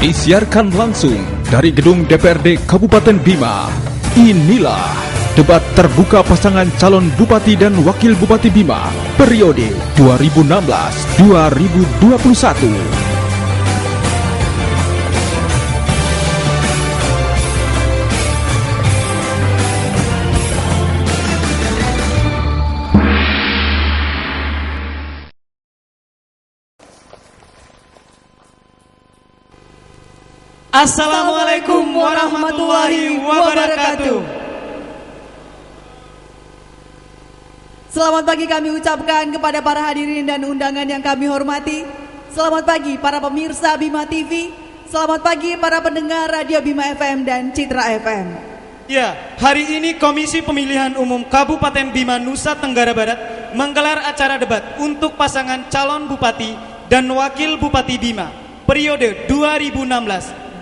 Disiarkan langsung dari gedung DPRD Kabupaten Bima. Inilah debat terbuka pasangan calon Bupati dan Wakil Bupati Bima periode 2016-2021. Assalamualaikum warahmatullahi wabarakatuh. Selamat pagi kami ucapkan kepada para hadirin dan undangan yang kami hormati. Selamat pagi para pemirsa Bima TV. Selamat pagi para pendengar Radio Bima FM dan Citra FM. Ya, hari ini Komisi Pemilihan Umum Kabupaten Bima Nusa Tenggara Barat menggelar acara debat untuk pasangan calon Bupati dan Wakil Bupati Bima periode 2016-2021.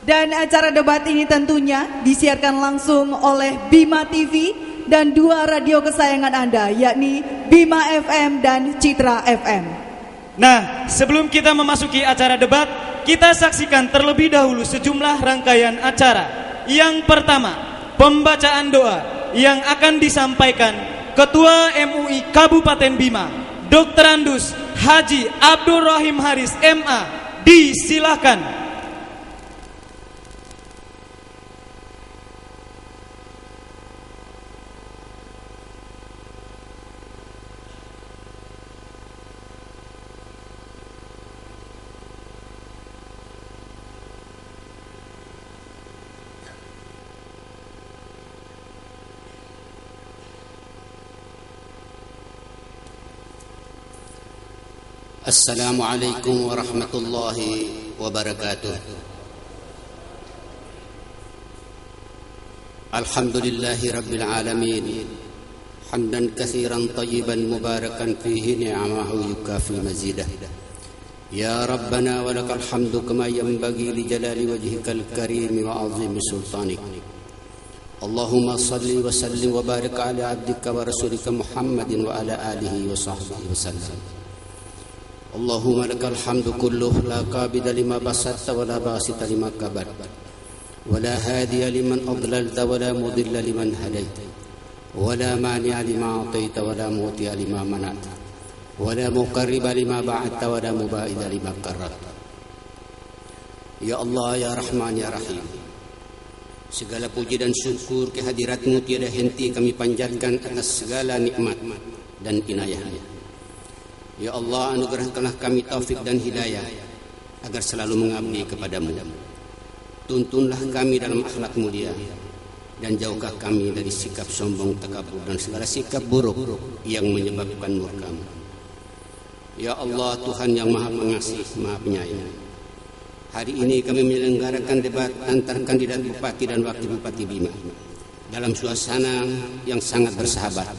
Dan acara debat ini tentunya disiarkan langsung oleh Bima TV dan dua radio kesayangan Anda, yakni Bima FM dan Citra FM. Nah, sebelum kita memasuki acara debat, kita saksikan terlebih dahulu sejumlah rangkaian acara. Yang pertama, pembacaan doa yang akan disampaikan Ketua MUI Kabupaten Bima, Dr. Andus Haji Abdul Rahim Haris MA. Disilahkan. Assalamualaikum warahmatullahi wabarakatuh. Alhamdulillahi rabbil alamin. Hamdan katsiran tayyiban mubarakan fihi ni'amahu yukafi mazidah. Ya Rabbana walakal hamdu kama yanbaghi li jalali wajhikal karim wa 'azimi sultanik. Allahumma salli wa sallim wa barik ala 'abdika wa rasulika Muhammadin wa ala alihi wa sahbihi wa sallam. Allahumma lakal hamdu kulluh la qabida lima basatta wa la basita lima kabar wa la hadiya liman adlalta wa la mudilla liman hadaita wa la mani'a lima ataita wa la mu'tiya lima mana'ta wa la muqarriba lima ba'atta wa la muba'ida lima qarrabta. Ya Allah, ya Rahman, ya Rahim, segala puji dan syukur kehadirat-Mu tiada henti kami panjatkan atas segala nikmat dan inayah-Nya. Ya Allah, anugerahkanlah kami taufik dan hidayah agar selalu mengabdi kepadamu. Tuntunlah kami dalam akhlak mulia dan jauhkan kami dari sikap sombong, takabur dan segala sikap buruk yang menyebabkan murka-Mu. Ya Allah, Tuhan yang Maha Pengasih, Maha Penyayang, hari ini kami menyelenggarakan debat antar kandidat Bupati dan Wakil Bupati Bima dalam suasana yang sangat bersahabat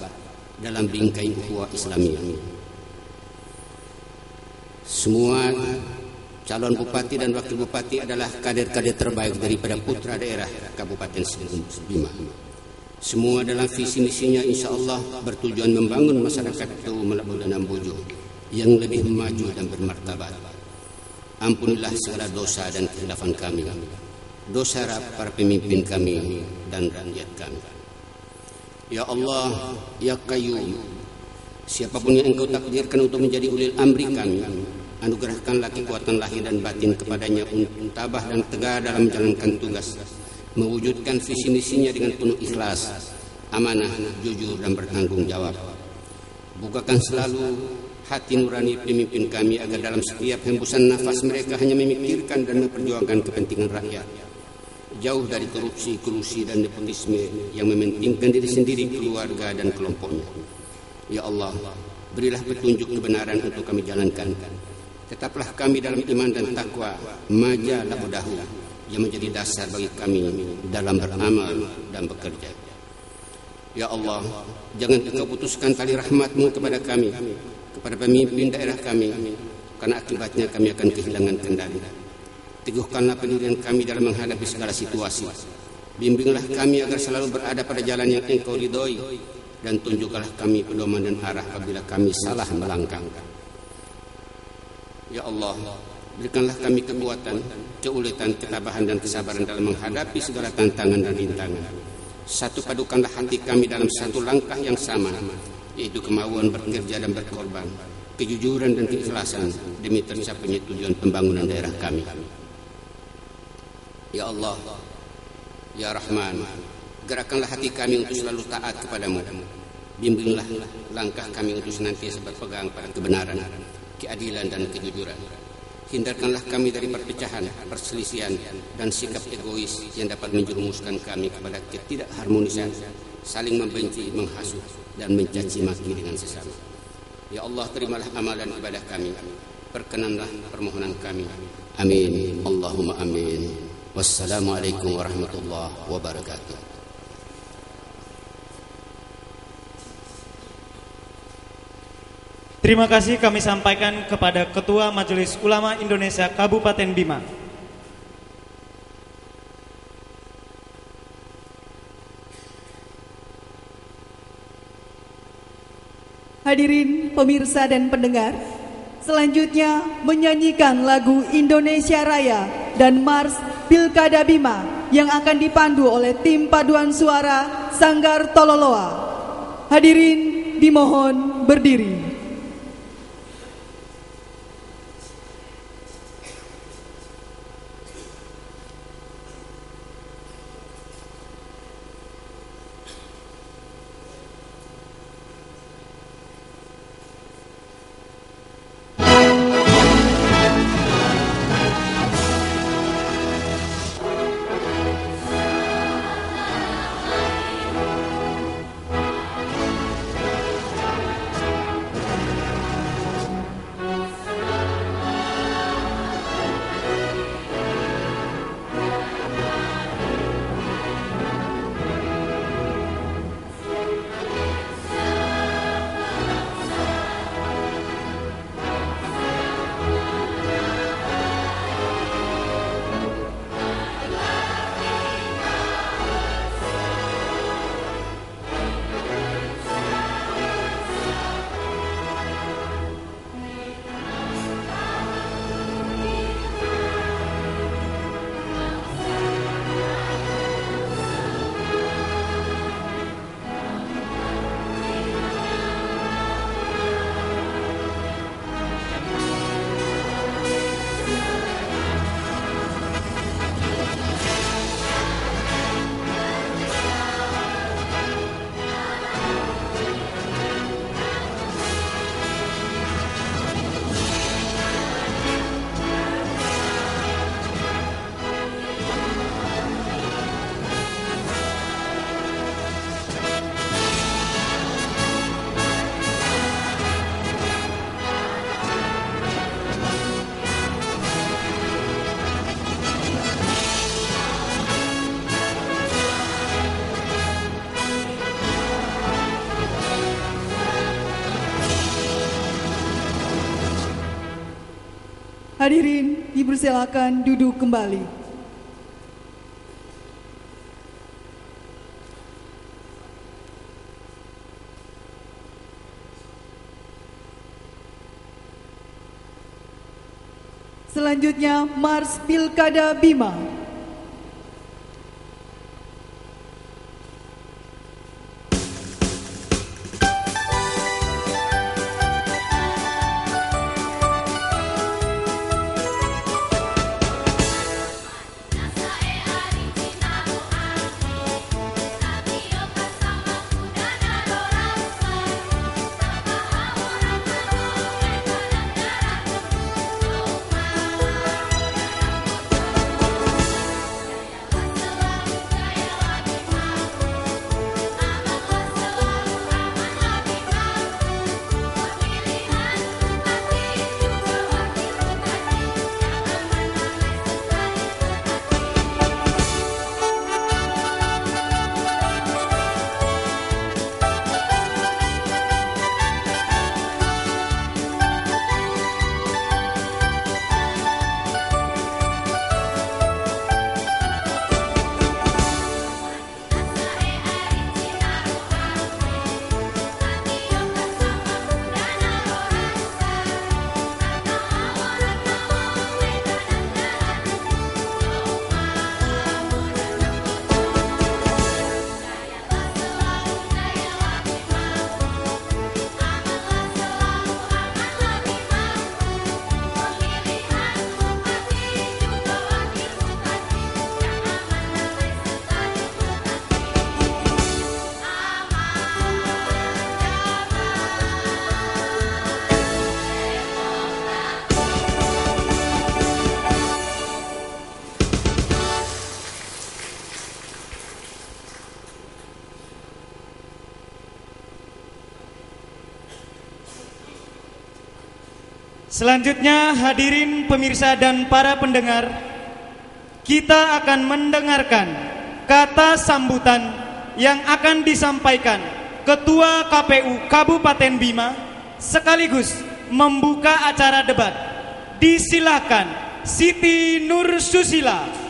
dalam bingkai ukhuwah Islamiyah. Semua calon bupati dan wakil bupati adalah kader-kader terbaik daripada putra daerah Kabupaten Bima. Semua dalam visi misinya insya Allah bertujuan membangun masyarakat Tuh Melabu dan Ambojo yang lebih maju dan bermartabat. Ampunilah segala dosa dan kehilafan kami, dosa para pemimpin kami dan rakyat kami. Ya Allah, ya Qayyum, siapapun yang Engkau takdirkan untuk menjadi ulil amri kami, anugerahkanlah kekuatan lahir dan batin kepadanya untuk tabah dan tegar dalam menjalankan tugas, mewujudkan visi misinya dengan penuh ikhlas, amanah, jujur dan bertanggung jawab. Bukakan selalu hati nurani pemimpin kami agar dalam setiap hembusan nafas mereka hanya memikirkan dan memperjuangkan kepentingan rakyat, jauh dari korupsi, kolusi dan nepotisme yang mementingkan diri sendiri, keluarga dan kelompoknya. Ya Allah, berilah petunjuk kebenaran untuk kami jalankan. Tetaplah kami dalam iman dan takwa, maja labudahu, yang menjadi dasar bagi kami dalam beramal dan bekerja. Ya Allah, jangan Engkau putuskan tali rahmat-Mu kepada kami, kepada pemimpin daerah kami, karena akibatnya kami akan kehilangan kendali. Teguhkanlah pendirian kami dalam menghadapi segala situasi. Bimbinglah kami agar selalu berada pada jalan yang Engkau ridhoi, dan tunjukkanlah kami pedoman dan arah apabila kami salah melangkah. Ya Allah, Berikanlah kami kekuatan, keuletan, ketabahan dan kesabaran dalam menghadapi segala tantangan dan rintangan. Satu padukanlah hati kami dalam satu langkah yang sama, yaitu kemauan bekerja dan berkorban, kejujuran dan keikhlasan demi tercapainya tujuan pembangunan daerah kami. Ya Allah, Ya Rahman, gerakkanlah hati kami untuk selalu taat kepadamu. Bimbinglah langkah kami untuk senantiasa berpegang pada kebenaran, keadilan dan kejujuran. Hindarkanlah kami dari perpecahan, perselisihan, dan sikap egois yang dapat menjerumuskan kami kepada ketidakharmonisan, saling membenci, menghasut, dan mencaci maki dengan sesama. Ya Allah, terimalah amalan ibadah kami. Perkenanlah permohonan kami. Amin. Allahumma amin. Wassalamualaikum warahmatullahi wabarakatuh. Terima kasih kami sampaikan kepada Ketua Majelis Ulama Indonesia Kabupaten Bima. Hadirin pemirsa dan pendengar, selanjutnya menyanyikan lagu Indonesia Raya dan Mars Pilkada Bima yang akan dipandu oleh tim paduan suara Sanggar Tololoa. Hadirin dimohon berdiri. Hadirin dipersilakan duduk kembali. Selanjutnya Mars Pilkada Bima. Selanjutnya hadirin pemirsa dan para pendengar, kita akan mendengarkan kata sambutan yang akan disampaikan Ketua KPU Kabupaten Bima sekaligus membuka acara debat. Disilakan Siti Nur Susila.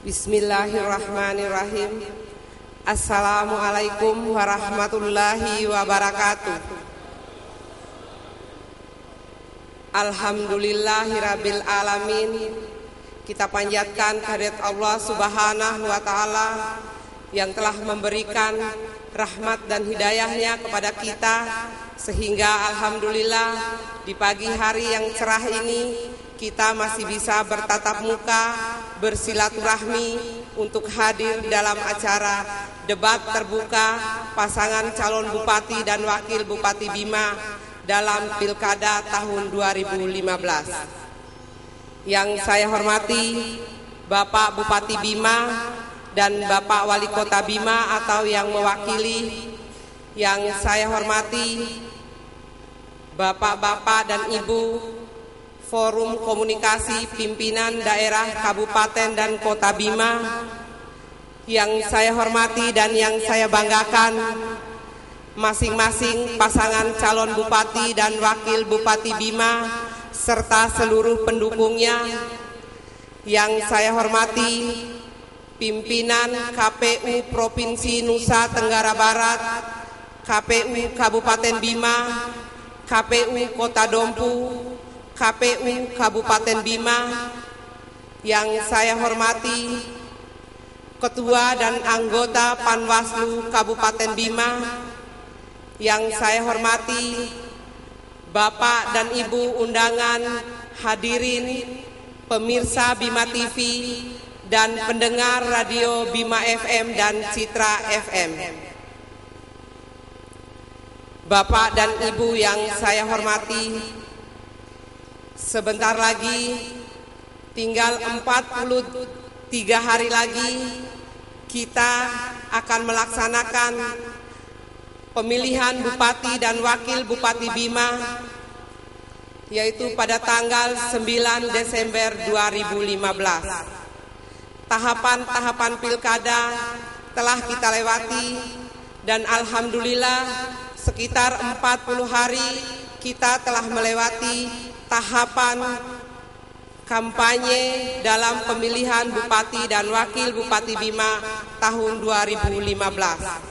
Bismillahirrahmanirrahim. Assalamualaikum warahmatullahi wabarakatuh. Alhamdulillahirabbil alamin. Kita panjatkan kehadirat Allah Subhanahu wa taala yang telah memberikan rahmat dan hidayahnya kepada kita, sehingga alhamdulillah di pagi hari yang cerah ini kita masih bisa bertatap muka, bersilaturahmi untuk hadir dalam acara debat terbuka pasangan calon bupati dan wakil bupati Bima dalam Pilkada tahun 2015. Yang saya hormati Bapak Bupati Bima dan Bapak Wali Kota Bima atau yang mewakili. Yang saya hormati Bapak-bapak dan Ibu Forum Komunikasi Pimpinan Daerah Kabupaten dan Kota Bima. Yang saya hormati dan yang saya banggakan masing-masing pasangan calon bupati dan wakil bupati Bima serta seluruh pendukungnya. Yang saya hormati pimpinan KPU Provinsi Nusa Tenggara Barat, KPU Kabupaten Bima, KPU Kota Dompu, KPU Kabupaten Bima. Yang saya hormati Ketua dan anggota Panwaslu Kabupaten Bima. Yang saya hormati Bapak dan Ibu undangan, hadirin pemirsa Bima TV dan pendengar radio Bima FM dan Citra FM. Bapak dan Ibu yang saya hormati, sebentar lagi, tinggal 43 hari lagi, kita akan melaksanakan pemilihan Bupati dan Wakil Bupati Bima, yaitu pada tanggal 9 Desember 2015. Tahapan-tahapan pilkada telah kita lewati dan alhamdulillah sekitar 40 hari kita telah melewati tahapan kampanye dalam pemilihan Bupati dan Wakil Bupati Bima tahun 2015.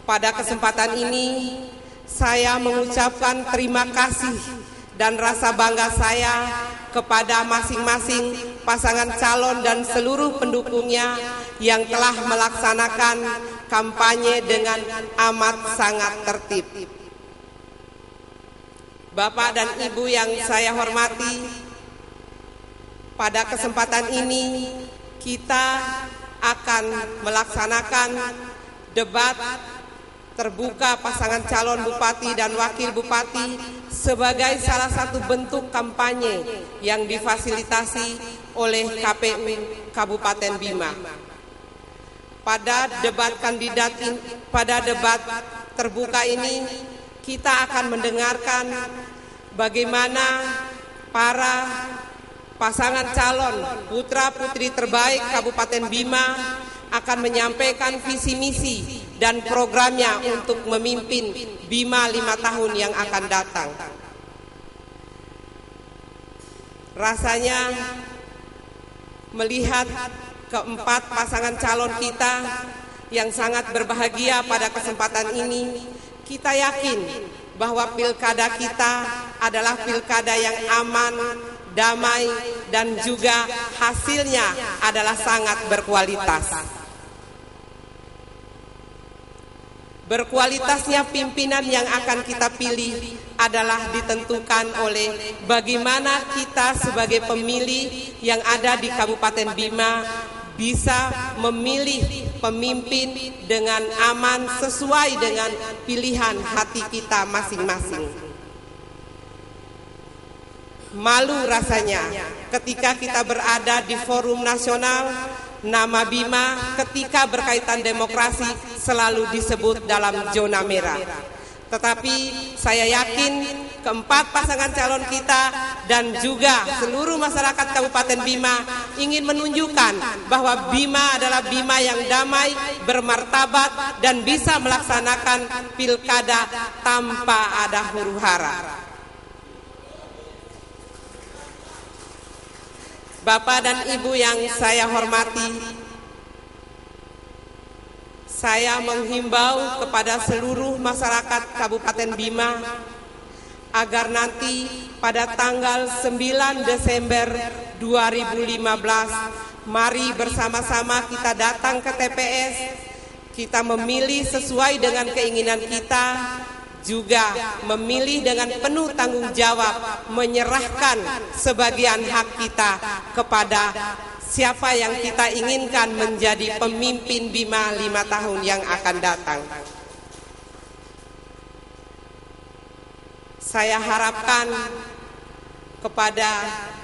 Pada kesempatan ini saya mengucapkan terima kasih dan rasa bangga saya kepada masing-masing pasangan calon dan seluruh pendukungnya yang telah melaksanakan kampanye dengan amat sangat tertib. Bapak dan Ibu yang saya hormati, pada kesempatan ini kita akan melaksanakan debat terbuka pasangan calon bupati dan wakil bupati sebagai salah satu bentuk kampanye yang difasilitasi oleh KPU Kabupaten Bima. Pada debat terbuka ini kita akan mendengarkan bagaimana para pasangan calon putra-putri terbaik Kabupaten Bima akan menyampaikan visi misi dan programnya untuk memimpin Bima 5 tahun yang akan datang. Rasanya melihat keempat pasangan calon kita yang sangat berbahagia pada kesempatan ini, kita yakin bahwa pilkada kita adalah pilkada yang aman, damai, dan juga hasilnya adalah sangat berkualitas. Berkualitasnya pimpinan yang akan kita pilih adalah ditentukan oleh bagaimana kita sebagai pemilih yang ada di Kabupaten Bima bisa memilih pemimpin dengan aman sesuai dengan pilihan hati kita masing-masing. Malu rasanya ketika kita berada di forum nasional, nama Bima ketika berkaitan demokrasi selalu disebut dalam zona merah. Tetapi saya yakin keempat pasangan calon kita dan juga seluruh masyarakat Kabupaten Bima ingin menunjukkan bahwa Bima adalah Bima yang damai, bermartabat dan bisa melaksanakan pilkada tanpa ada huru-hara. Bapak dan Ibu yang saya hormati, saya menghimbau kepada seluruh masyarakat Kabupaten Bima agar nanti pada tanggal 9 Desember 2015 mari bersama-sama kita datang ke TPS, kita memilih sesuai dengan keinginan kita, juga memilih dengan penuh tanggung jawab, menyerahkan sebagian hak kita kepada siapa yang kita inginkan menjadi pemimpin Bima 5 tahun yang akan datang. Saya harapkan kepada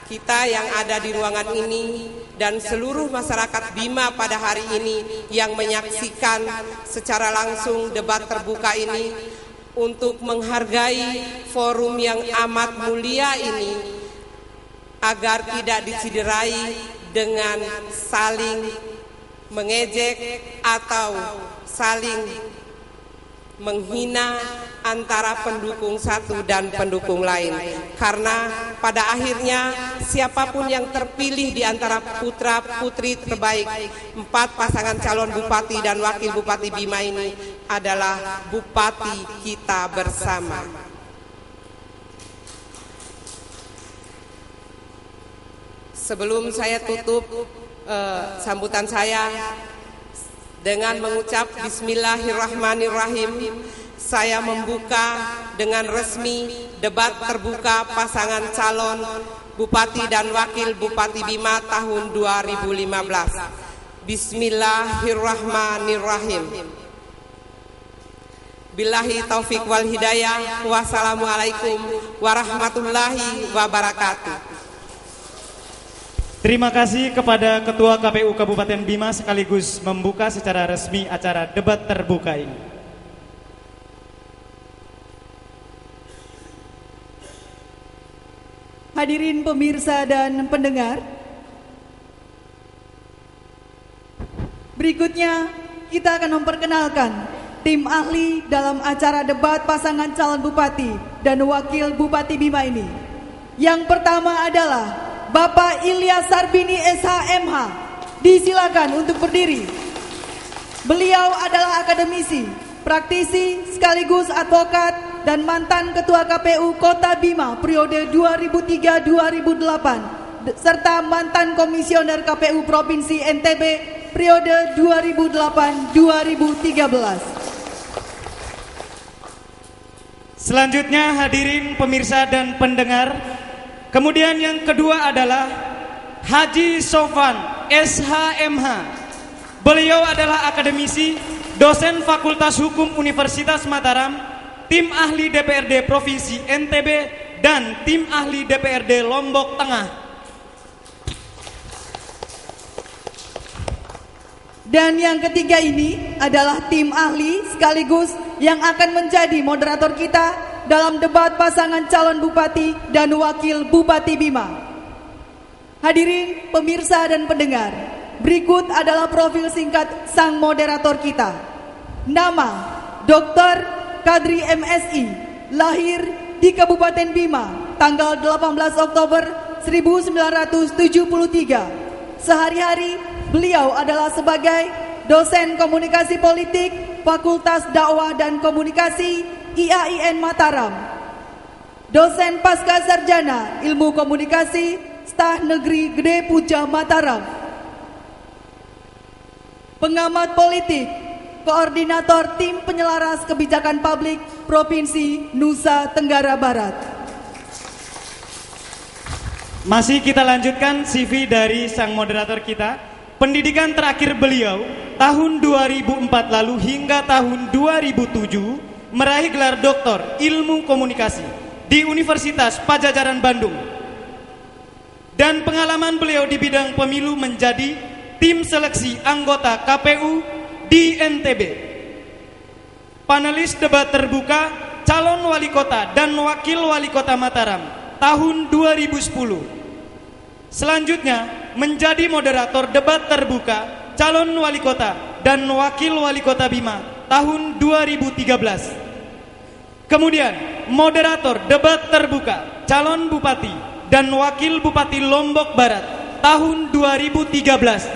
kita yang ada di ruangan ini dan seluruh masyarakat Bima pada hari ini yang menyaksikan secara langsung debat terbuka ini untuk menghargai forum yang amat mulia ini agar tidak diciderai dengan saling mengejek atau saling menghina antara pendukung satu dan pendukung lain. Karena pada akhirnya siapapun yang terpilih di antara putra-putri terbaik 4 pasangan calon bupati dan wakil bupati Bima ini adalah bupati kita bersama. Sebelum saya tutup sambutan saya dengan mengucap Bismillahirrahmanirrahim, saya membuka dengan resmi debat terbuka pasangan calon Bupati dan Wakil Bupati Bima tahun 2015. Bismillahirrahmanirrahim. Billahi taufik wal hidayah. Wassalamualaikum warahmatullahi wabarakatuh. Terima kasih kepada Ketua KPU Kabupaten Bima sekaligus membuka secara resmi acara debat terbuka ini. Hadirin pemirsa dan pendengar, berikutnya kita akan memperkenalkan tim ahli dalam acara debat pasangan calon bupati dan wakil bupati Bima ini. Yang pertama adalah Bapak Ilyas Sarbini SHMH, disilakan untuk berdiri. Beliau adalah akademisi, praktisi, sekaligus advokat dan mantan Ketua KPU Kota Bima periode 2003-2008 serta mantan Komisioner KPU Provinsi NTB periode 2008-2013. Selanjutnya hadirin pemirsa dan pendengar, kemudian yang kedua adalah Haji Sofwan SHMH. Beliau adalah akademisi, dosen Fakultas Hukum Universitas Mataram, tim ahli DPRD Provinsi NTB dan tim ahli DPRD Lombok Tengah. Dan yang ketiga ini adalah tim ahli sekaligus yang akan menjadi moderator kita dalam debat pasangan calon bupati dan wakil bupati Bima. Hadirin pemirsa dan pendengar, berikut adalah profil singkat sang moderator kita. Nama Dr. Kadri MSI, lahir di Kabupaten Bima tanggal 18 Oktober 1973. Sehari-hari beliau adalah sebagai dosen komunikasi politik Fakultas Dakwah dan Komunikasi IAIN Mataram, dosen pasca sarjana Ilmu Komunikasi Staf Negeri Gede Puja Mataram, pengamat politik Koordinator Tim Penyelaras Kebijakan Publik Provinsi Nusa Tenggara Barat. Masih kita lanjutkan CV dari sang moderator kita. Pendidikan terakhir beliau tahun 2004 lalu hingga tahun 2007 meraih gelar Doktor Ilmu Komunikasi di Universitas Padjadjaran Bandung. Dan pengalaman beliau di bidang pemilu menjadi tim seleksi anggota KPU di NTB. Panelis debat terbuka calon wali kota dan wakil wali kota Mataram tahun 2010. Selanjutnya menjadi moderator debat terbuka calon wali kota dan wakil wali kota Bima tahun 2013. Kemudian moderator debat terbuka calon bupati dan wakil bupati Lombok Barat tahun 2013.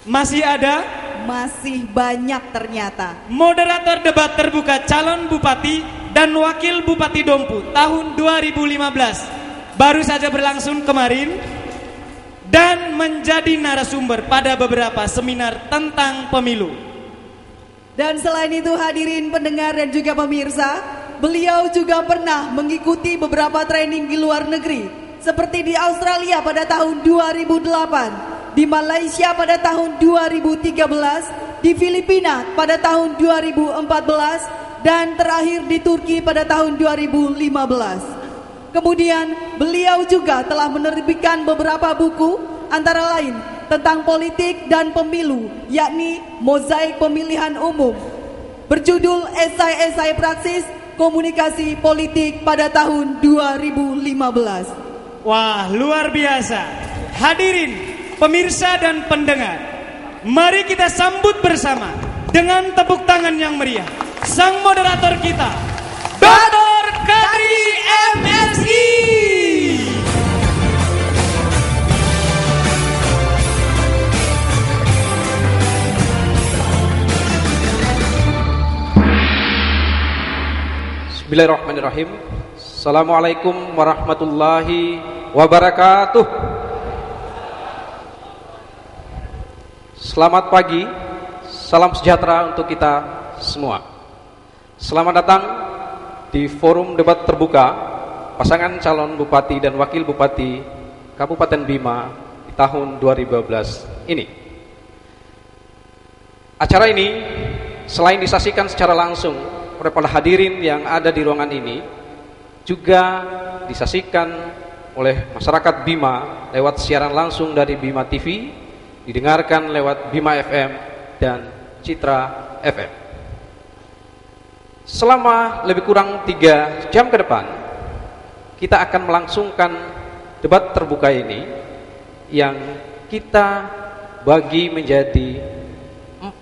Masih ada? Masih banyak ternyata. Moderator debat terbuka calon bupati dan wakil bupati Dompu tahun 2015. Baru saja berlangsung kemarin dan menjadi narasumber pada beberapa seminar tentang pemilu. Dan selain itu hadirin pendengar dan juga pemirsa, beliau juga pernah mengikuti beberapa training di luar negeri, seperti di Australia pada tahun 2008, di Malaysia pada tahun 2013, di Filipina pada tahun 2014, dan terakhir di Turki pada tahun 2015. Kemudian beliau juga telah menerbitkan beberapa buku, antara lain tentang politik dan pemilu, yakni Mozaik Pemilihan Umum, berjudul Esai-esai Praksis Komunikasi Politik pada tahun 2015. Wah, luar biasa. Hadirin, pemirsa dan pendengar, mari kita sambut bersama dengan tepuk tangan yang meriah sang moderator kita, Dr. Kadri MSI. Bismillahirrahmanirrahim. Assalamualaikum warahmatullahi wabarakatuh. Selamat pagi, salam sejahtera untuk kita semua. Selamat datang di forum debat terbuka pasangan calon bupati dan wakil bupati Kabupaten Bima di tahun 2012 ini. Acara ini selain disaksikan secara langsung oleh para hadirin yang ada di ruangan ini, juga disaksikan oleh masyarakat Bima lewat siaran langsung dari Bima TV, didengarkan lewat Bima FM dan Citra FM. Selama lebih kurang 3 jam ke depan, kita akan melangsungkan debat terbuka ini yang kita bagi menjadi 4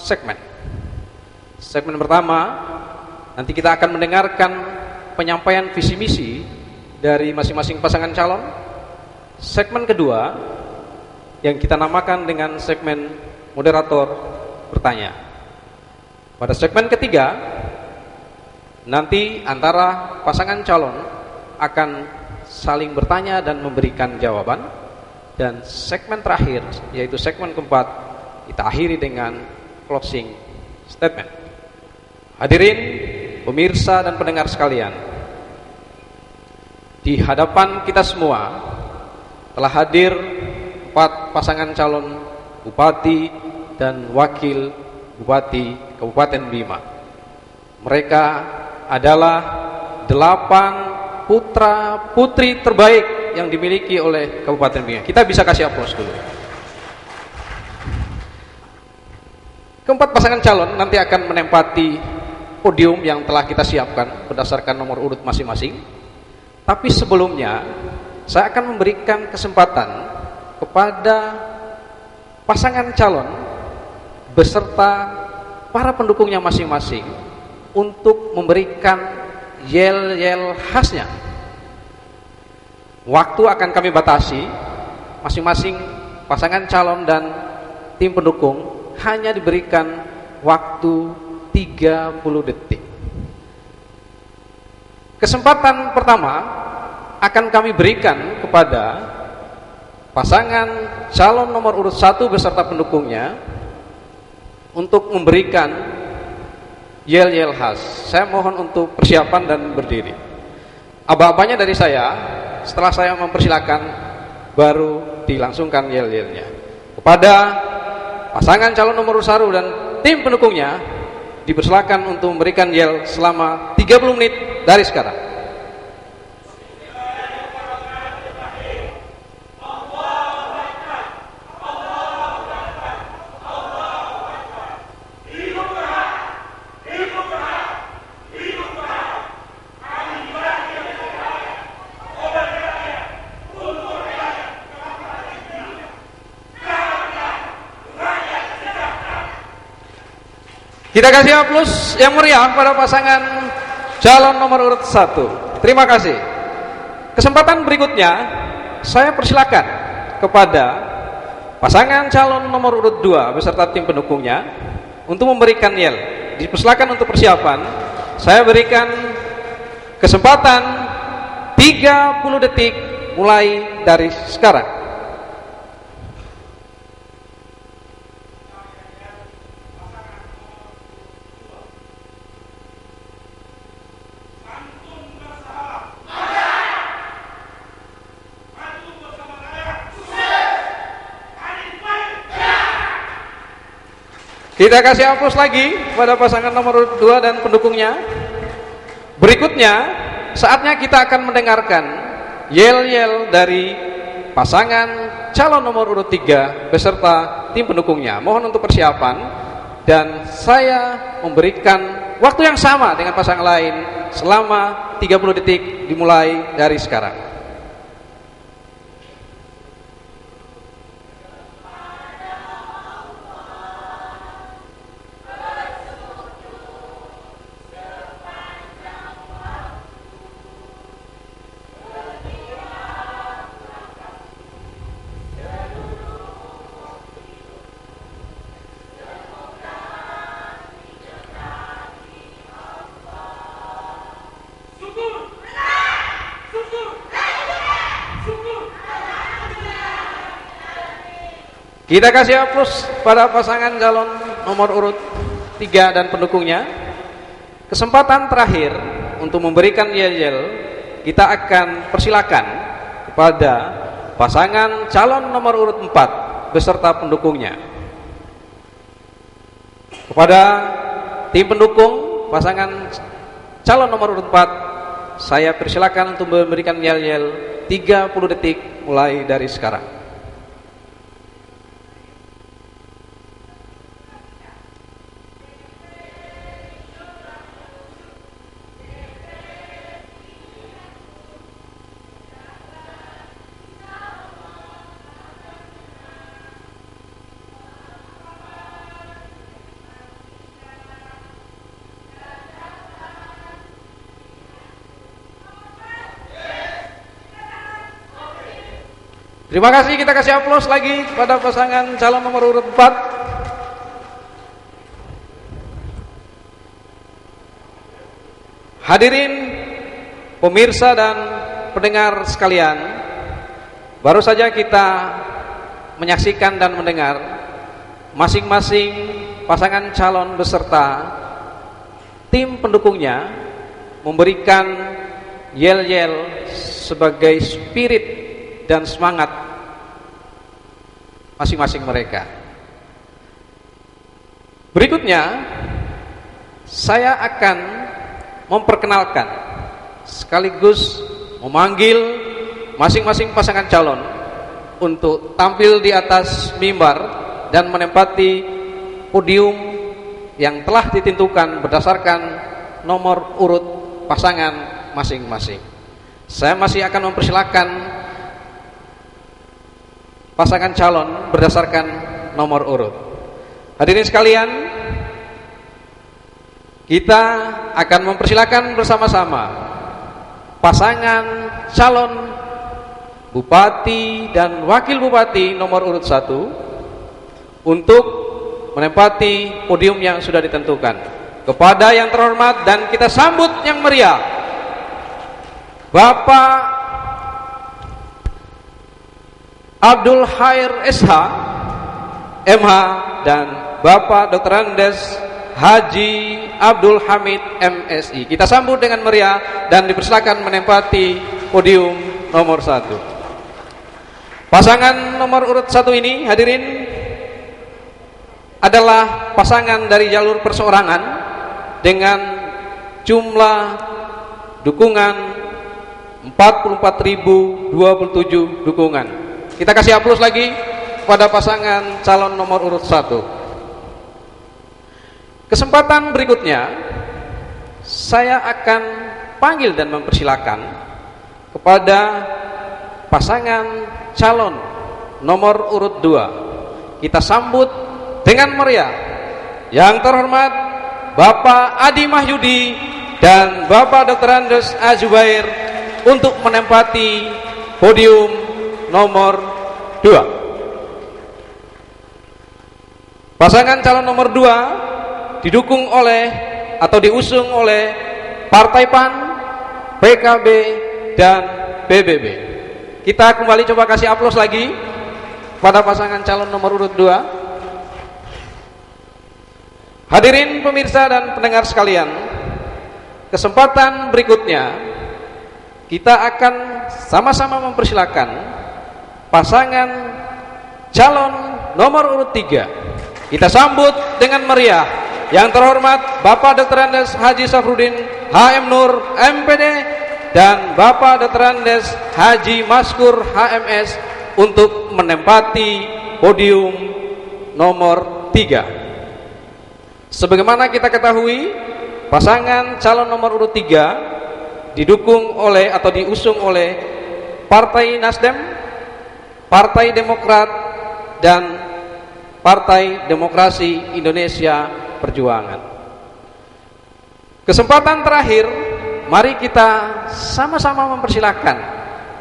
segmen. Segmen pertama, nanti kita akan mendengarkan penyampaian visi misi dari masing-masing pasangan calon. Segmen kedua, yang kita namakan dengan segmen moderator bertanya. Pada segmen ketiga, nanti antara pasangan calon akan saling bertanya dan memberikan jawaban. Dan segmen terakhir, yaitu segmen keempat, kita akhiri dengan closing statement. Hadirin, pemirsa dan pendengar sekalian, di hadapan kita semua telah hadir 4 pasangan calon bupati dan wakil bupati Kabupaten Bima. Mereka adalah 8 putra putri terbaik yang dimiliki oleh Kabupaten Bima. Kita bisa kasih aplaus dulu. Keempat pasangan calon nanti akan menempati podium yang telah kita siapkan berdasarkan nomor urut masing-masing. Tapi sebelumnya saya akan memberikan kesempatan kepada pasangan calon beserta para pendukungnya masing-masing untuk memberikan yel-yel khasnya. Waktu akan kami batasi, masing-masing pasangan calon dan tim pendukung hanya diberikan waktu 30 detik. Kesempatan pertama akan kami berikan kepada pasangan calon nomor urut 1 beserta pendukungnya untuk memberikan yel-yel khas. Saya mohon untuk persiapan dan berdiri. Aba-abanya dari saya, setelah saya mempersilakan baru dilangsungkan yel-yelnya. Kepada pasangan calon nomor urut 1 dan tim pendukungnya dipersilakan untuk memberikan yel selama 30 menit dari sekarang. Kita kasih aplaus yang meriah pada pasangan calon nomor urut 1. Terima kasih. Kesempatan berikutnya saya persilakan kepada pasangan calon nomor urut 2 beserta tim pendukungnya untuk memberikan yel. Dipersilakan untuk persiapan. Saya berikan kesempatan 30 detik mulai dari sekarang. Kita kasih aplaus lagi pada pasangan nomor 2 dan pendukungnya. Berikutnya, saatnya kita akan mendengarkan yel-yel dari pasangan calon nomor urut 3 beserta tim pendukungnya. Mohon untuk persiapan dan saya memberikan waktu yang sama dengan pasangan lain selama 30 detik dimulai dari sekarang. Kita kasih aplaus pada pasangan calon nomor urut 3 dan pendukungnya. Kesempatan terakhir untuk memberikan yel-yel, kita akan persilakan kepada pasangan calon nomor urut 4 beserta pendukungnya. Kepada tim pendukung pasangan calon nomor urut 4, saya persilakan untuk memberikan yel-yel 30 detik mulai dari sekarang. Terima kasih, kita kasih aplaus lagi pada pasangan calon nomor urut 4. Hadirin pemirsa dan pendengar sekalian, baru saja kita menyaksikan dan mendengar masing-masing pasangan calon beserta tim pendukungnya memberikan yel-yel sebagai spirit dan semangat masing-masing mereka. Berikutnya saya akan memperkenalkan sekaligus memanggil masing-masing pasangan calon untuk tampil di atas mimbar dan menempati podium yang telah ditentukan berdasarkan nomor urut pasangan masing-masing. Saya masih akan mempersilahkan pasangan calon berdasarkan nomor urut. Hadirin sekalian, kita akan mempersilakan bersama-sama pasangan calon bupati dan wakil bupati nomor urut 1 untuk menempati podium yang sudah ditentukan. Kepada yang terhormat dan kita sambut yang meriah, Bapak Abdul Khair SH MH dan Bapak Dr. Andes Haji Abdul Hamid MSI. Kita sambut dengan meriah dan dipersilakan menempati podium nomor 1. Pasangan nomor urut 1 ini hadirin adalah pasangan dari jalur perseorangan dengan jumlah dukungan 44.027 dukungan. Kita kasih aplaus lagi pada pasangan calon nomor urut 1. Kesempatan berikutnya saya akan panggil dan mempersilakan kepada pasangan calon nomor urut 2. Kita sambut dengan meriah yang terhormat Bapak Adi Mahyudi dan Bapak Dr. Andes Azubair untuk menempati podium nomor 2. Pasangan calon nomor 2 didukung oleh atau diusung oleh Partai PAN, PKB, dan PBB. Kita kembali coba kasih aplaus lagi pada pasangan calon nomor urut 2. Hadirin pemirsa dan pendengar sekalian, kesempatan berikutnya kita akan sama-sama mempersilakan pasangan calon nomor urut 3. Kita sambut dengan meriah yang terhormat Bapak Dr. Andes Haji Safrudin HM Nur MPD dan Bapak Dr. Andes Haji Maskur HMS untuk menempati podium nomor 3. Sebagaimana kita ketahui, pasangan calon nomor urut 3 didukung oleh atau diusung oleh Partai Nasdem, Partai Demokrat, dan Partai Demokrasi Indonesia Perjuangan. Kesempatan terakhir, mari kita sama-sama mempersilahkan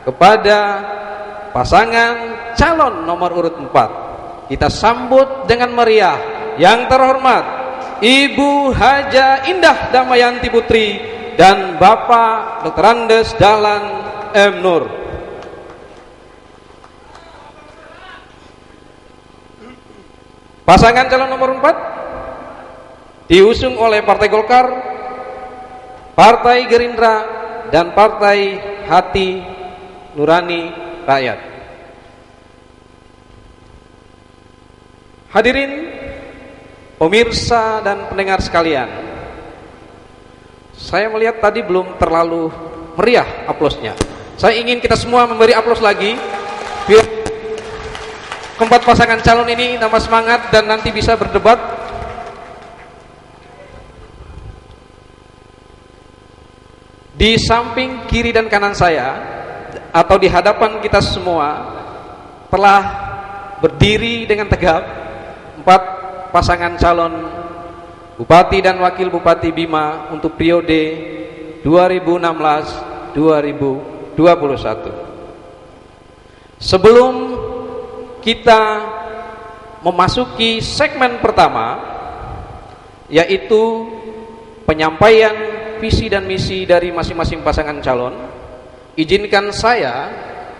kepada pasangan calon nomor urut 4. Kita sambut dengan meriah yang terhormat Ibu Haja Indah Damayanti Putri dan Bapak Dr. Andes Dahlan M. Nur. Pasangan calon nomor 4 diusung oleh Partai Golkar, Partai Gerindra, dan Partai Hati Nurani Rakyat. Hadirin pemirsa dan pendengar sekalian, saya melihat tadi belum terlalu meriah aplausnya. Saya ingin kita semua memberi aplaus lagi biar keempat pasangan calon ini tambah semangat dan nanti bisa berdebat. Di samping kiri dan kanan saya atau di hadapan kita semua telah berdiri dengan tegap 4 pasangan calon Bupati dan Wakil Bupati Bima untuk periode 2016-2021. Sebelum kita memasuki segmen pertama, yaitu penyampaian visi dan misi dari masing-masing pasangan calon, izinkan saya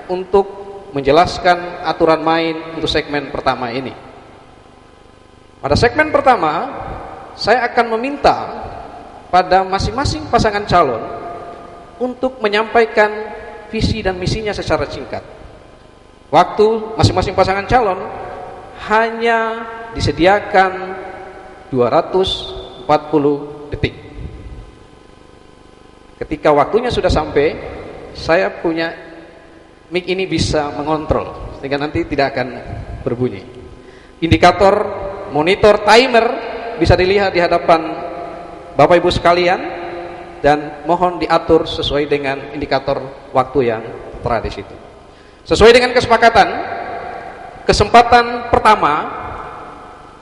untuk menjelaskan aturan main untuk segmen pertama ini. Pada segmen pertama, saya akan meminta pada masing-masing pasangan calon untuk menyampaikan visi dan misinya secara singkat. Waktu masing-masing pasangan calon hanya disediakan 240 detik. Ketika waktunya sudah sampai, saya punya mic ini bisa mengontrol sehingga nanti tidak akan berbunyi. Indikator monitor timer bisa dilihat di hadapan Bapak Ibu sekalian dan mohon diatur sesuai dengan indikator waktu yang tertera di situ. Sesuai dengan kesepakatan, kesempatan pertama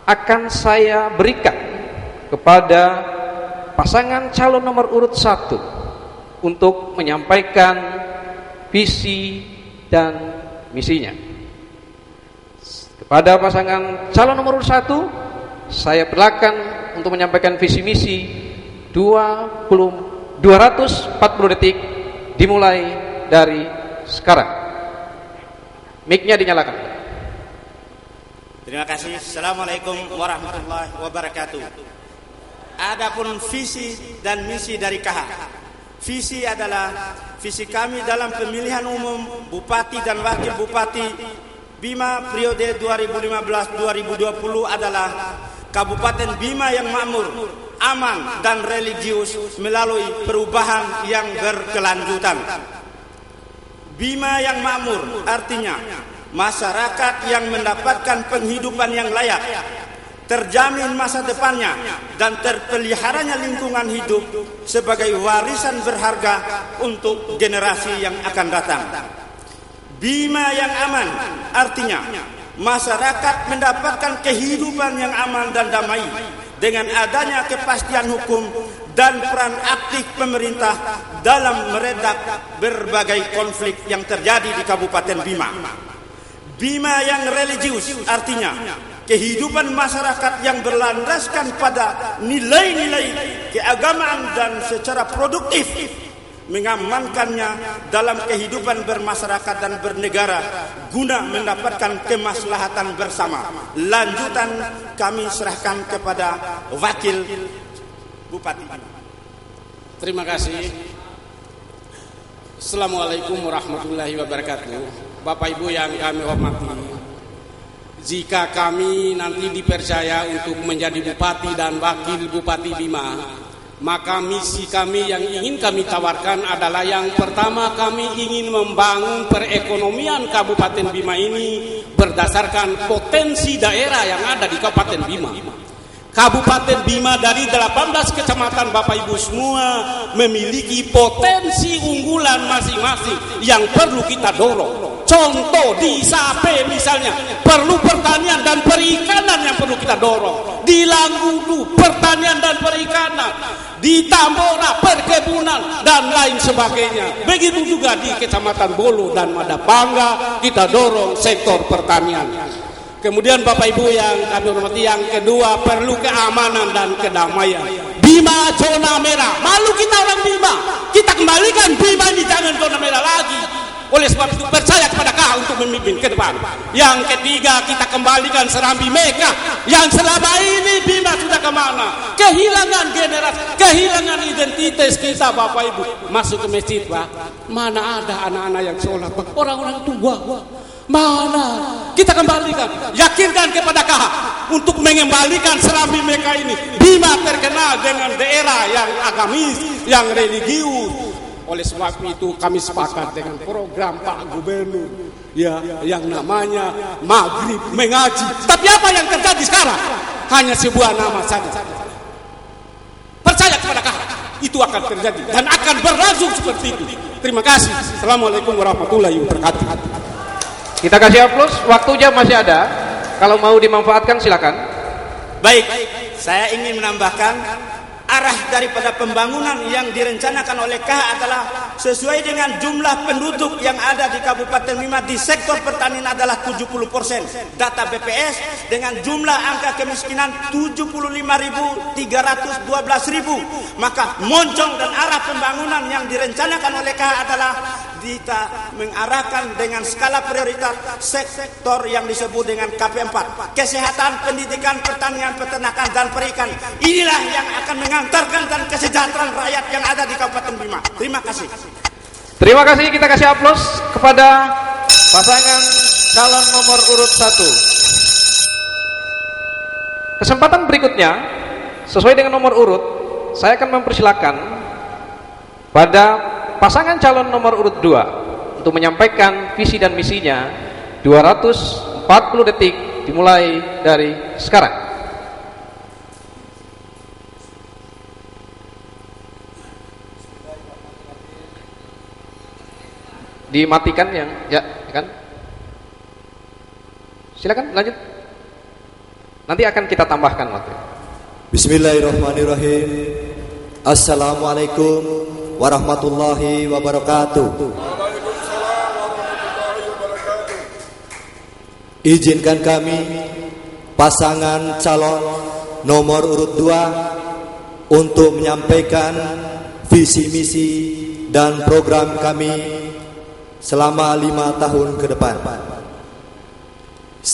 akan saya berikan kepada pasangan calon nomor urut 1 untuk menyampaikan visi dan misinya. Kepada pasangan calon nomor urut 1, saya persilakan untuk menyampaikan visi misi 240 detik dimulai dari sekarang. Mic-nya dinyalakan. Terima kasih. Assalamualaikum warahmatullahi wabarakatuh. Adapun visi dan misi dari KH. Visi adalah visi kami dalam pemilihan umum Bupati dan Wakil Bupati Bima periode 2015-2020 adalah Kabupaten Bima yang makmur, aman dan religius melalui perubahan yang berkelanjutan. Bima yang makmur artinya masyarakat yang mendapatkan penghidupan yang layak, terjamin masa depannya, dan terpeliharanya lingkungan hidup sebagai warisan berharga untuk generasi yang akan datang. Bima yang aman artinya masyarakat mendapatkan kehidupan yang aman dan damai dengan adanya kepastian hukum dan peran aktif pemerintah dalam meredak berbagai konflik yang terjadi di Kabupaten Bima. Bima yang religius artinya kehidupan masyarakat yang berlandaskan pada nilai-nilai keagamaan dan secara produktif mengamankannya dalam kehidupan bermasyarakat dan bernegara guna mendapatkan kemaslahatan bersama. Lanjutan kami serahkan kepada Wakil Bupati. Terima kasih. Assalamualaikum warahmatullahi wabarakatuh. Bapak Ibu yang kami hormati, jika kami nanti dipercaya untuk menjadi Bupati dan Wakil Bupati Bima, maka misi kami yang ingin kami tawarkan adalah yang pertama, kami ingin membangun perekonomian Kabupaten Bima ini berdasarkan potensi daerah yang ada di Kabupaten Bima. Kabupaten Bima dari 18 kecamatan Bapak Ibu semua memiliki potensi unggulan masing-masing yang perlu kita dorong. Contoh di Sape misalnya, perlu pertanian dan perikanan yang perlu kita dorong. Di Langgudu pertanian dan perikanan, di Tambora perkebunan dan lain sebagainya. Begitu juga di Kecamatan Bolu dan Madapangga kita dorong sektor pertanian. Kemudian Bapak Ibu yang kami hormati, yang kedua perlu keamanan dan kedamaian. Bima zona merah, malu kita orang Bima. Kita kembalikan Bima ini jangan zona merah lagi. Oleh sebab itu percaya kepada KH untuk memimpin ke depan. Yang ketiga, kita kembalikan Serambi Mekah yang selama ini Bima sudah kemana? Kehilangan generasi, kehilangan identitas kita Bapak Ibu. Masuk ke masjid Pak, mana ada anak-anak yang sholat Pak? Orang-orang tua mana? Kita kembalikan, yakinkan kepada KH untuk mengembalikan Serambi Mekah ini. Bima terkenal dengan daerah yang agamis, yang religius. Oleh sebab itu kami sepakat dengan program Pak Gubernur ya, yang namanya Maghrib Mengaji. Tapi apa yang terjadi sekarang? Hanya sebuah nama saja. Percaya kepada KH, itu akan terjadi dan akan berlangsung seperti itu. Terima kasih. Assalamualaikum warahmatullahi wabarakatuh. Kita kasih aplaus, waktunya masih ada. Kalau mau dimanfaatkan silakan. Baik, saya ingin menambahkan arah daripada pembangunan yang direncanakan oleh KH adalah sesuai dengan jumlah penduduk yang ada di Kabupaten Bima di sektor pertanian adalah 70%. Data BPS dengan jumlah angka kemiskinan 75.312.000. Maka moncong dan arah pembangunan yang direncanakan oleh KH adalah kita mengarahkan dengan skala prioritas sektor yang disebut dengan KP4. Kesehatan, pendidikan, pertanian, peternakan, dan perikanan. Inilah yang akan mengantarkan dan kesejahteraan rakyat yang ada di Kabupaten Bima. Terima kasih. Terima kasih, kita kasih aplaus kepada pasangan calon nomor urut 1. Kesempatan berikutnya, sesuai dengan nomor urut, saya akan mempersilakan pada pasangan calon nomor urut 2 untuk menyampaikan visi dan misinya. 240 detik dimulai dari sekarang. Dimatikan yang ya kan? Silakan lanjut. Nanti akan kita tambahkan waktu. Bismillahirrahmanirrahim. Assalamualaikum warahmatullahi wabarakatuh. Izinkan kami pasangan calon nomor urut 2 untuk menyampaikan visi misi dan program kami selama 5 tahun ke depan.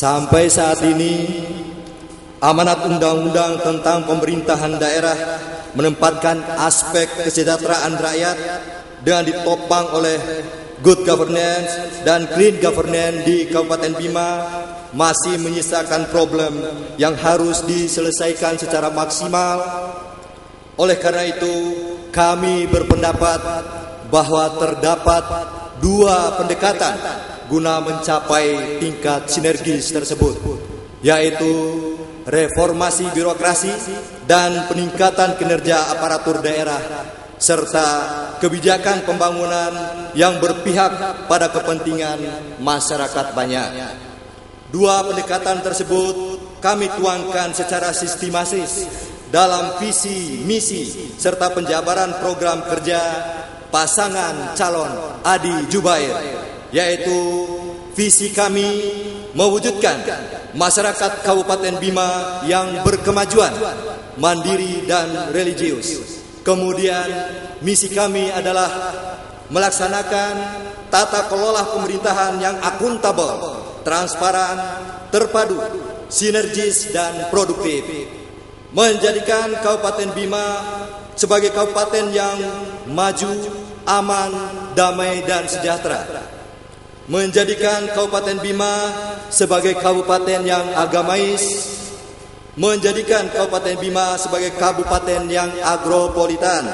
Sampai saat ini amanat undang-undang tentang pemerintahan daerah menempatkan aspek kesejahteraan rakyat dengan ditopang oleh good governance dan clean governance di Kabupaten Bima masih menyisakan problem yang harus diselesaikan secara maksimal. Oleh karena itu, kami berpendapat bahwa terdapat dua pendekatan guna mencapai tingkat sinergis tersebut, yaitu reformasi birokrasi dan peningkatan kinerja aparatur daerah, serta kebijakan pembangunan yang berpihak pada kepentingan masyarakat banyak. Dua pendekatan tersebut kami tuangkan secara sistematis dalam visi, misi, serta penjabaran program kerja pasangan calon Adi Jubair, yaitu visi kami mewujudkan masyarakat Kabupaten Bima yang berkemajuan, mandiri dan religius. Kemudian misi kami adalah melaksanakan tata kelola pemerintahan yang akuntabel, transparan, terpadu, sinergis dan produktif, menjadikan Kabupaten Bima sebagai kabupaten yang maju, aman, damai dan sejahtera, menjadikan Kabupaten Bima sebagai kabupaten yang agamais, menjadikan Kabupaten Bima sebagai kabupaten yang agropolitan,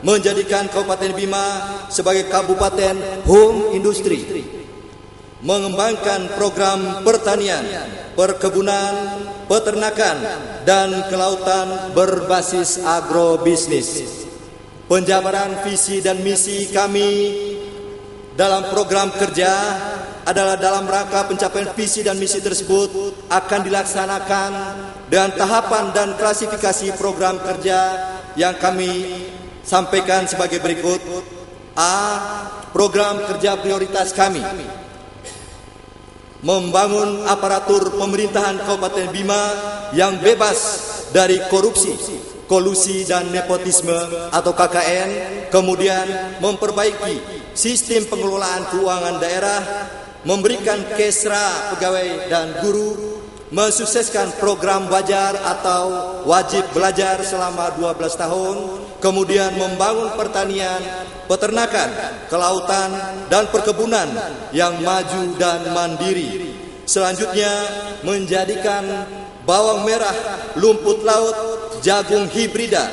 menjadikan Kabupaten Bima sebagai kabupaten home industri, mengembangkan program pertanian, perkebunan, peternakan, dan kelautan berbasis agrobisnis. Penjabaran visi dan misi kami dalam program kerja adalah dalam rangka pencapaian visi dan misi tersebut akan dilaksanakan dengan tahapan dan klasifikasi program kerja yang kami sampaikan sebagai berikut. A. Program kerja prioritas kami: membangun aparatur pemerintahan Kabupaten Bima yang bebas dari korupsi, kolusi dan nepotisme atau KKN. Kemudian memperbaiki sistem pengelolaan keuangan daerah, memberikan kesra pegawai dan guru, mensukseskan program wajar atau wajib belajar selama 12 tahun, kemudian membangun pertanian, peternakan, kelautan, dan perkebunan yang maju dan mandiri. Selanjutnya, menjadikan bawang merah, lumput laut, jagung hibrida,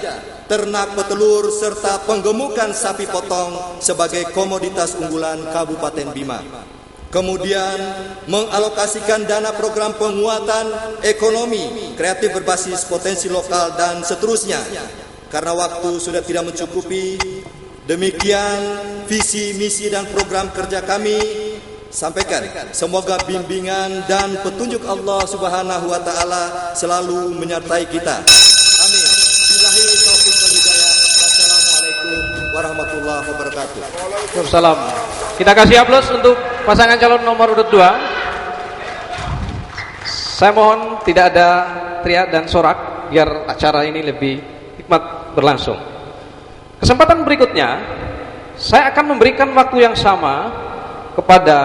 ternak petelur, serta penggemukan sapi potong sebagai komoditas unggulan Kabupaten Bima. Kemudian mengalokasikan dana program penguatan ekonomi kreatif berbasis potensi lokal dan seterusnya. Karena waktu sudah tidak mencukupi, demikian visi, misi, dan program kerja kami sampaikan. Semoga bimbingan dan petunjuk Allah Subhanahu wa taala selalu menyertai kita. Amin. Billahi taufiq wal hidayah. Wassalamualaikum warahmatullahi wabarakatuh. Waalaikumsalam. Kita kasih aplaus untuk pasangan calon nomor urut 2. Saya mohon tidak ada teriak dan sorak biar acara ini lebih hikmat berlangsung. Kesempatan berikutnya saya akan memberikan waktu yang sama kepada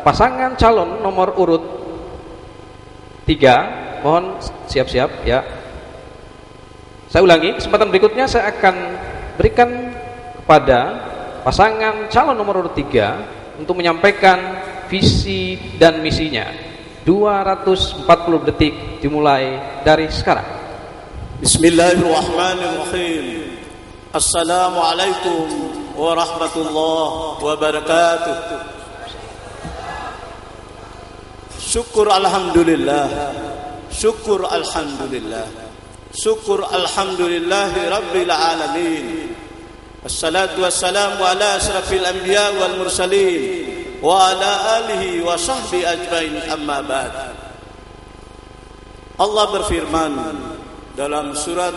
pasangan calon nomor urut 3. Mohon siap-siap ya. Saya ulangi, kesempatan berikutnya saya akan berikan kepada pasangan calon nomor urut 3 untuk menyampaikan visi dan misinya. 240 detik dimulai dari sekarang. Bismillahirrahmanirrahim. Assalamualaikum warahmatullahi wabarakatuh. Syukur alhamdulillah. Syukur alhamdulillah. Syukur alhamdulillahi rabbil alamin. Assalatu wassalamu ala asrafil anbiya wal mursalin wa ala alihi wa sahbihi ajmain, amma ba'd. Allah berfirman dalam surat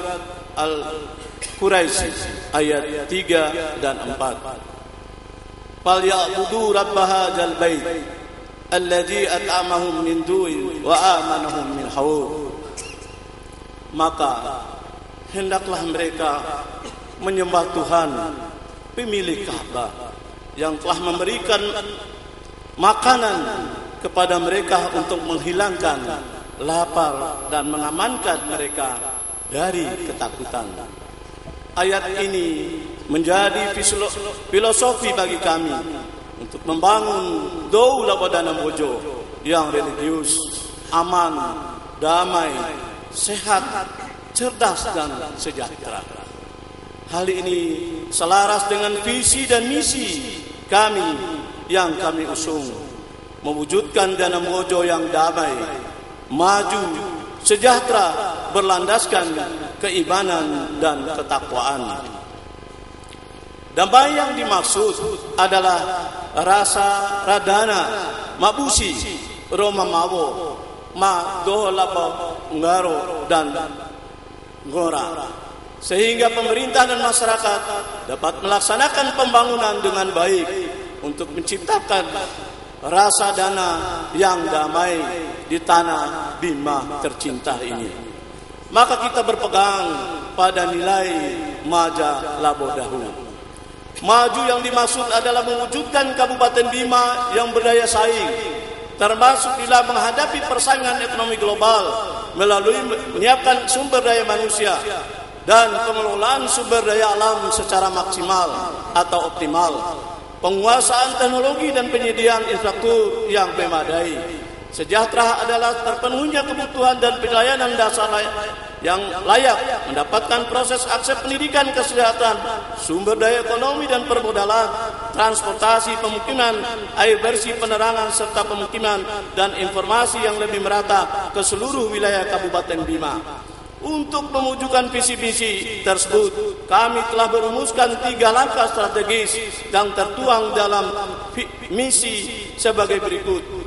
Al-Quraisy ayat 3 dan 4. Falyabudu rabb hadzal bait alladzi at'amahum min du'in wa amanahum min khawf. Maka hendaklah mereka menyembah Tuhan pemilik Ka'bah yang telah memberikan makanan kepada mereka untuk menghilangkan lapar dan mengamankan mereka dari ketakutan. Ayat ini menjadi filosofi bagi kami untuk membangun Daulah Wadana Bojo yang religius, aman, damai, sehat, cerdas dan sejahtera. Hal ini selaras dengan visi dan misi kami yang kami usung, mewujudkan Dana Bojo yang damai, maju, sejahtera, berlandaskan keimanan dan ketakwaan. Damai yang dimaksud adalah rasa radana, mabusi, roma mawo, ma dohlaba ngaro dan ngora, sehingga pemerintah dan masyarakat dapat melaksanakan pembangunan dengan baik untuk menciptakan rasa dana yang damai di tanah Bima tercinta ini. Maka kita berpegang pada nilai Maja Labo Dahulu. Maju yang dimaksud adalah mewujudkan Kabupaten Bima yang berdaya saing, termasuk bila menghadapi persaingan ekonomi global melalui menyiapkan sumber daya manusia dan pengelolaan sumber daya alam secara maksimal atau optimal, penguasaan teknologi dan penyediaan infrastruktur yang memadai. Sejahtera adalah terpenuhnya kebutuhan dan pelayanan dasar yang layak, mendapatkan proses akses pendidikan, kesehatan, sumber daya ekonomi dan permodalan, transportasi, pemukiman, air bersih, penerangan, serta pemukiman dan informasi yang lebih merata ke seluruh wilayah Kabupaten Bima. Untuk mewujudkan visi-visi tersebut, kami telah merumuskan 3 langkah strategis yang tertuang dalam misi sebagai berikut.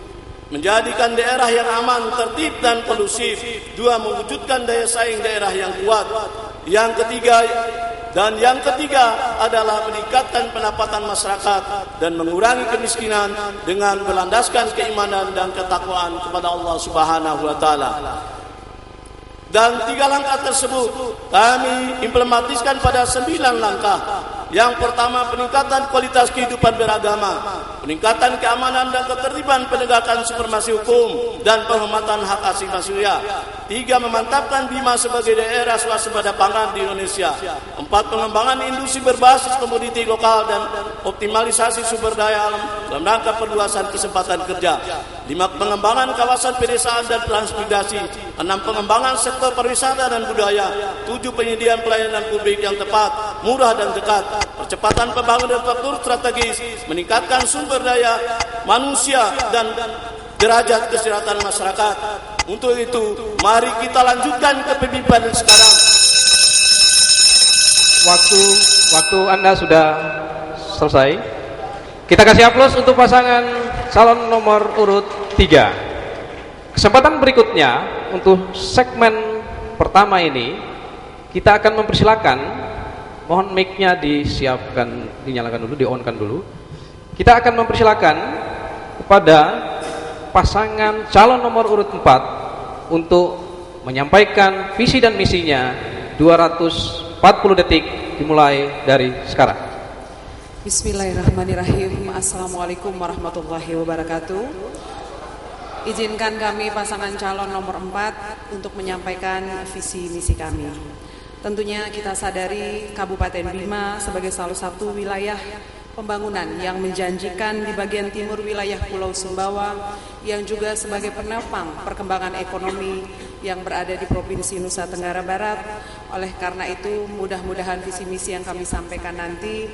Menjadikan daerah yang aman, tertib dan kondusif. 2. Mewujudkan daya saing daerah yang kuat. Yang ketiga adalah meningkatkan pendapatan masyarakat dan mengurangi kemiskinan dengan berlandaskan keimanan dan ketakwaan kepada Allah Subhanahu wa taala. Dan 3 langkah tersebut kami implementasikan pada 9 langkah. Yang pertama, peningkatan kualitas kehidupan beragama, peningkatan keamanan dan ketertiban, penegakan supremasi hukum dan penghormatan hak asasi manusia. 3. Memantapkan Bima sebagai daerah swasembada pangan di Indonesia. 4. Pengembangan industri berbasis komoditi lokal dan optimalisasi sumber daya alam dalam rangka perluasan kesempatan kerja. 5. Pengembangan kawasan pedesaan dan transmigrasi. 6. Pengembangan sektor pariwisata dan budaya. 7. Penyediaan pelayanan publik yang tepat, murah dan dekat. Percepatan pembangunan infrastruktur strategis, meningkatkan sumber daya manusia dan derajat kesejahteraan masyarakat. Untuk itu, mari kita lanjutkan kepemimpinan sekarang. Waktu Anda sudah selesai. Kita kasih aplaus untuk pasangan calon nomor urut 3. Kesempatan berikutnya untuk segmen pertama ini kita akan mempersilakan, mohon mic-nya disiapkan, dinyalakan dulu, di-on-kan dulu. Kita akan mempersilakan kepada pasangan calon nomor urut 4 untuk menyampaikan visi dan misinya. 240 detik dimulai dari sekarang. Bismillahirrahmanirrahim. Assalamualaikum warahmatullahi wabarakatuh. Izinkan kami pasangan calon nomor 4 untuk menyampaikan visi misi kami. Tentunya kita sadari Kabupaten Bima sebagai salah satu wilayah pembangunan yang menjanjikan di bagian timur wilayah Pulau Sumbawa, yang juga sebagai penopang perkembangan ekonomi yang berada di Provinsi Nusa Tenggara Barat. Oleh karena itu, mudah-mudahan visi misi yang kami sampaikan nanti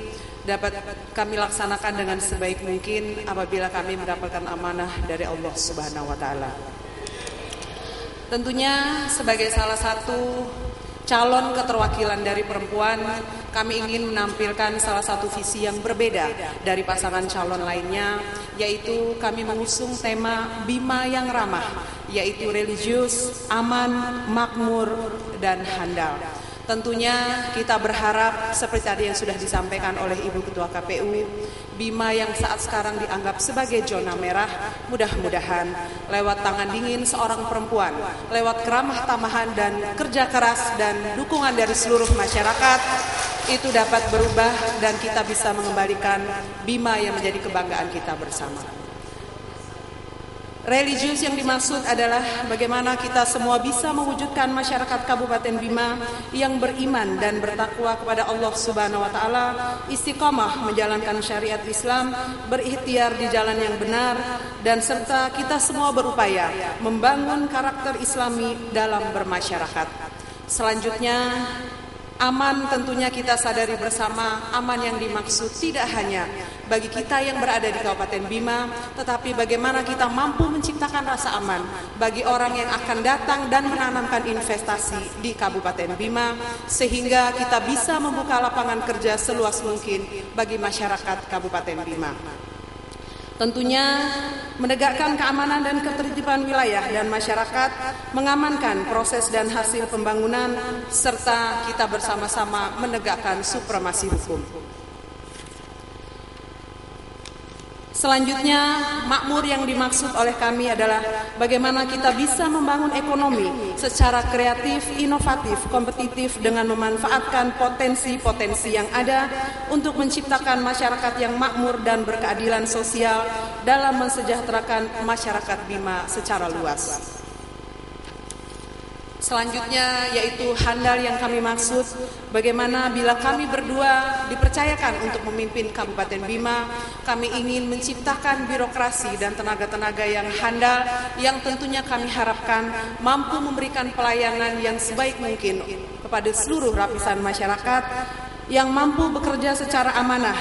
dapat kami laksanakan dengan sebaik mungkin apabila kami mendapatkan amanah dari Allah Subhanahu wa taala. Tentunya sebagai salah satu calon keterwakilan dari perempuan, kami ingin menampilkan salah satu visi yang berbeda dari pasangan calon lainnya, yaitu kami mengusung tema Bima yang ramah, yaitu religius, aman, makmur, dan handal. Tentunya kita berharap seperti tadi yang sudah disampaikan oleh Ibu Ketua KPU, Bima yang saat sekarang dianggap sebagai zona merah, mudah-mudahan lewat tangan dingin seorang perempuan, lewat keramah tamahan dan kerja keras dan dukungan dari seluruh masyarakat, itu dapat berubah dan kita bisa mengembalikan Bima yang menjadi kebanggaan kita bersama. Religius yang dimaksud adalah bagaimana kita semua bisa mewujudkan masyarakat Kabupaten Bima yang beriman dan bertakwa kepada Allah Subhanahu wa taala, istiqomah menjalankan syariat Islam, berikhtiar di jalan yang benar, dan serta kita semua berupaya membangun karakter Islami dalam bermasyarakat. Selanjutnya, aman tentunya kita sadari bersama, aman yang dimaksud tidak hanya bagi kita yang berada di Kabupaten Bima, tetapi bagaimana kita mampu menciptakan rasa aman bagi orang yang akan datang dan menanamkan investasi di Kabupaten Bima, sehingga kita bisa membuka lapangan kerja seluas mungkin bagi masyarakat Kabupaten Bima. Tentunya menegakkan keamanan dan ketertiban wilayah dan masyarakat, mengamankan proses dan hasil pembangunan, serta kita bersama-sama menegakkan supremasi hukum. Selanjutnya, makmur yang dimaksud oleh kami adalah bagaimana kita bisa membangun ekonomi secara kreatif, inovatif, kompetitif dengan memanfaatkan potensi-potensi yang ada untuk menciptakan masyarakat yang makmur dan berkeadilan sosial dalam mensejahterakan masyarakat Bima secara luas. Selanjutnya yaitu handal yang kami maksud, bagaimana bila kami berdua dipercayakan untuk memimpin Kabupaten Bima, kami ingin menciptakan birokrasi dan tenaga-tenaga yang handal yang tentunya kami harapkan mampu memberikan pelayanan yang sebaik mungkin kepada seluruh lapisan masyarakat, yang mampu bekerja secara amanah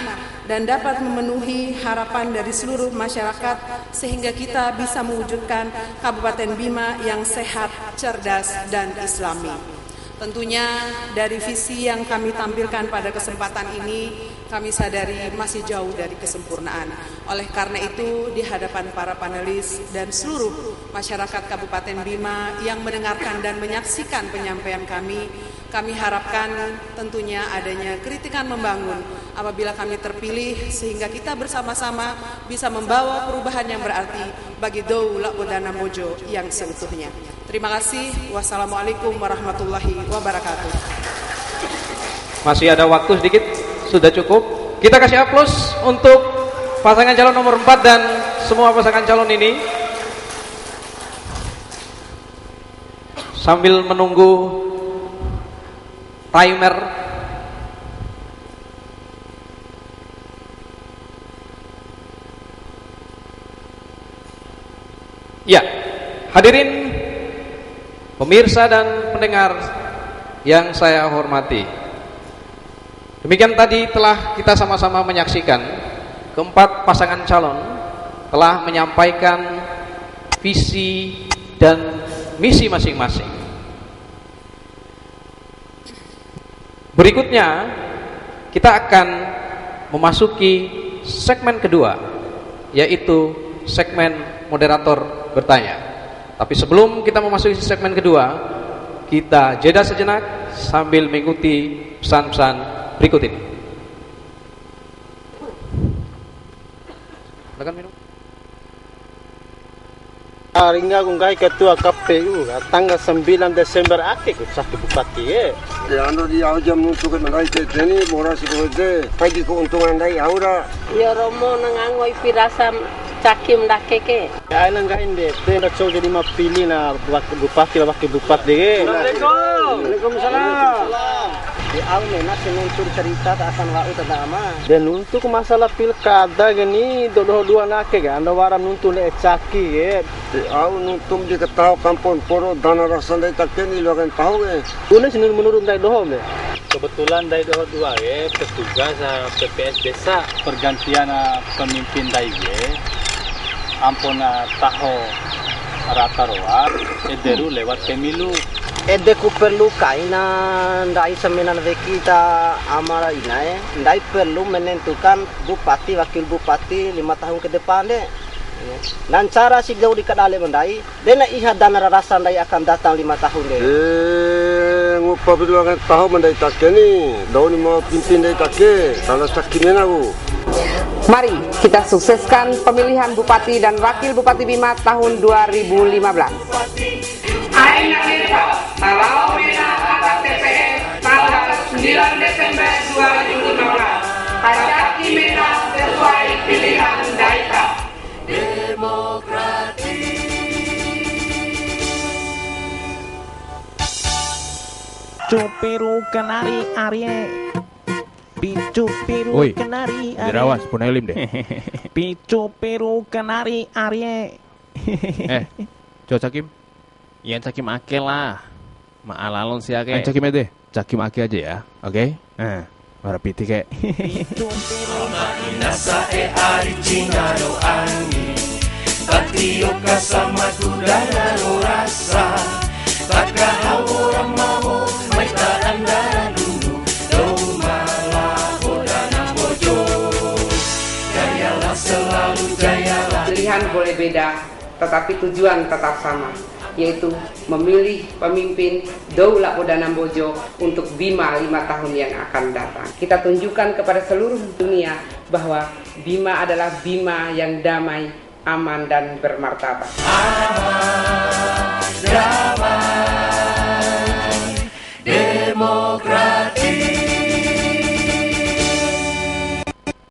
dan dapat memenuhi harapan dari seluruh masyarakat sehingga kita bisa mewujudkan Kabupaten Bima yang sehat, cerdas, dan islami. Tentunya dari visi yang kami tampilkan pada kesempatan ini, kami sadari masih jauh dari kesempurnaan. Oleh karena itu, di hadapan para panelis dan seluruh masyarakat Kabupaten Bima yang mendengarkan dan menyaksikan penyampaian kami harapkan tentunya adanya kritikan membangun apabila kami terpilih, sehingga kita bersama-sama bisa membawa perubahan yang berarti bagi Doula Bodana Mojo yang seutuhnya. Terima kasih. Wassalamualaikum warahmatullahi wabarakatuh. Masih ada waktu sedikit, sudah cukup. Kita kasih aplaus untuk pasangan calon nomor 4 dan semua pasangan calon ini. Sambil menunggu timer, ya, hadirin pemirsa dan pendengar yang saya hormati, demikian tadi telah kita sama-sama menyaksikan keempat pasangan calon telah menyampaikan visi dan misi masing-masing. Berikutnya kita akan memasuki segmen kedua, yaitu segmen moderator bertanya. Tapi sebelum kita memasuki segmen kedua, kita jeda sejenak sambil mengikuti pesan-pesan berikut ini. Silakan minum. Ringa gungai ketua KPU tanggal 9 Desember ake sakit bupati ya ando di jam untuk mengai teni morasi kode pagi keuntungan dai aura ya romo nangangoi pirasa cakim dakeke ya nanggain deh tenda coba jadi mapilih na bupati wakil bupati deh. Waalaikumsalam. Di awal nasi nuntut cerita tak akan lau tak nama. Dan untuk masalah pilkada gini dua nake kan, anda waram nuntut le caki ya. Di awal nuntut diketahui kampung poro dana rasan dari takkan ilu akan tahu ya. Unes ini menurun dari dohom ya. Kebetulan dari dohom dua ya, petugas PPS desa pergantian pemimpin dari ampun tahu rata roa, ederu lewat pemilu. Edeku perlu kaina ndai seminan kita amara ina ndai perlu menentukan bupati wakil bupati 5 tahun ke depan deh. Dan cara si jauh dikadale mendai dena iha dana rasa ndai akan datang 5 tahun deh. Ngupa perlu akan tahu mendai takke ni daun mau pimpin dai takke salah sakimena aku. Mari kita sukseskan pemilihan bupati dan wakil bupati Bima tahun 2015. Aina Mirta, kalau Bina akan TPS tanggal 9 Desember 2015. Pajak Bina sesuai pilihan Daika. Demokrasi. Picu piru kenari Arye. Picu piru Woi, kenari Arye. Dirawas pun Elim deh. Picu piru kenari Arye. Jo Cakim. Ya Cakim ake lah. Maalalon si ake. Cakim aja deh. Cakim ake aja ya. Oke? Para piti kek. Inasa e ari Cina no angin Tatioka sama kudana no rasa Taka orang mau Maita andara dulu Domala kodana bojo Jayalah selalu jayalah. Pilihan boleh beda, tetapi tujuan tetap sama, yaitu memilih pemimpin Doula Podana Bojo untuk Bima 5 tahun yang akan datang. Kita tunjukkan kepada seluruh dunia bahwa Bima adalah Bima yang damai, aman, dan bermartabat. Aman, damai, demokratis.